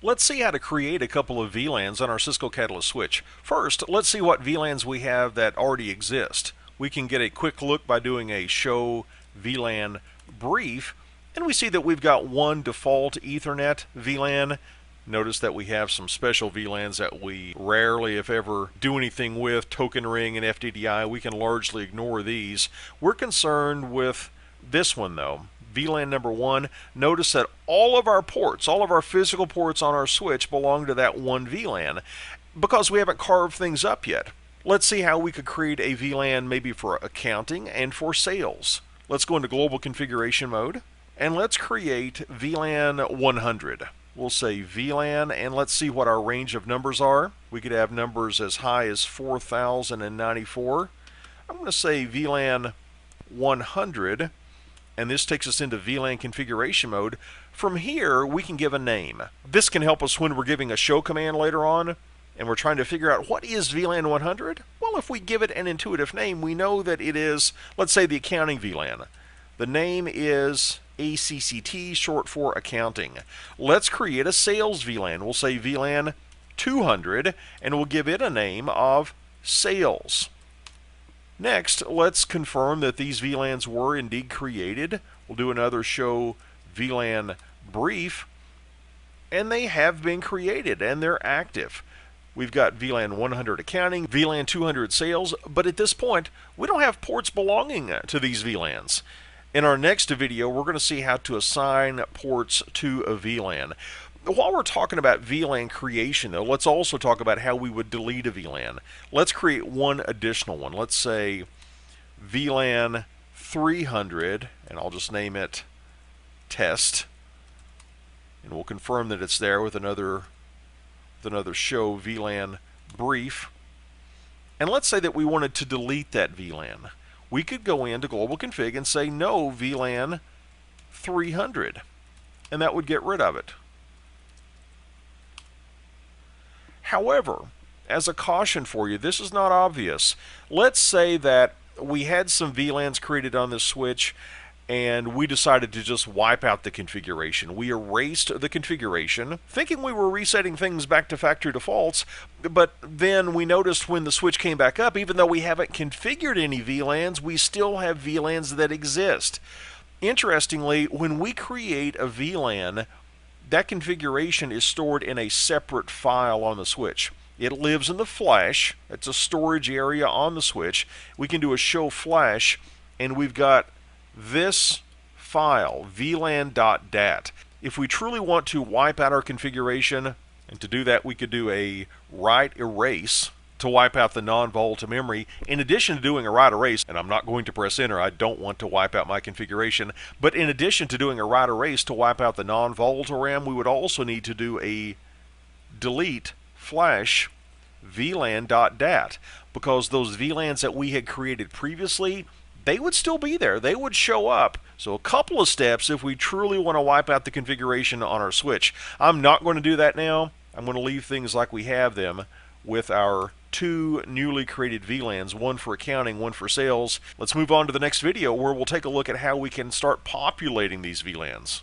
Let's see how to create a couple of VLANs on our Cisco Catalyst switch. First, let's see what VLANs we have that already exist. We can get a quick look by doing a show VLAN brief, and we see that we've got one default Ethernet VLAN. Notice that we have some special VLANs that we rarely, if ever, do anything with, token ring and FDDI. We can largely ignore these. We're concerned with this one though. VLAN number 1, notice that all of our ports, all of our physical ports on our switch belong to that one VLAN because we haven't carved things up yet. Let's see how we could create a VLAN maybe for accounting and for sales. Let's go into global configuration mode and let's create VLAN 100. We'll say VLAN and let's see what our range of numbers are. We could have numbers as high as 4094. I'm going to say VLAN 100. And this takes us into VLAN configuration mode. From here, we can give a name. This can help us when we're giving a show command later on, and we're trying to figure out what is VLAN 100? Well, if we give it an intuitive name, we know that it is, let's say, the accounting VLAN. The name is ACCT, short for accounting. Let's create a sales VLAN. We'll say VLAN 200, and we'll give it a name of sales. Next, let's confirm that these VLANs were indeed created. We'll do another show VLAN brief, and they have been created and they're active. We've got VLAN 100 accounting, VLAN 200 sales, but at this point, we don't have ports belonging to these VLANs. In our next video, we're going to see how to assign ports to a VLAN. While we're talking about VLAN creation, though, let's also talk about how we would delete a VLAN. Let's create one additional one. Let's say VLAN 300, and I'll just name it test. And we'll confirm that it's there with another show VLAN brief. And let's say that we wanted to delete that VLAN. We could go into global config and say no VLAN 300, and that would get rid of it. However, as a caution for you, this is not obvious. Let's say that we had some VLANs created on this switch and we decided to just wipe out the configuration. We erased the configuration, thinking we were resetting things back to factory defaults, but then we noticed when the switch came back up, even though we haven't configured any VLANs, we still have VLANs that exist. Interestingly, when we create a VLAN, that configuration is stored in a separate file on the switch. It lives in the flash. It's a storage area on the switch. We can do a show flash, and we've got this file, VLAN.dat. If we truly want to wipe out our configuration, and to do that we could do a write erase to wipe out the non-volatile memory, in addition to doing a write erase, and I'm not going to press enter, I don't want to wipe out my configuration, but in addition to doing a write erase to wipe out the non-volatile RAM, we would also need to do a delete flash VLAN.dat, because those VLANs that we had created previously, they would still be there, they would show up. So a couple of steps if we truly want to wipe out the configuration on our switch. I'm not going to do that now. I'm going to leave things like we have them with our two newly created VLANs, one for accounting, one for sales. Let's move on to the next video where we'll take a look at how we can start populating these VLANs.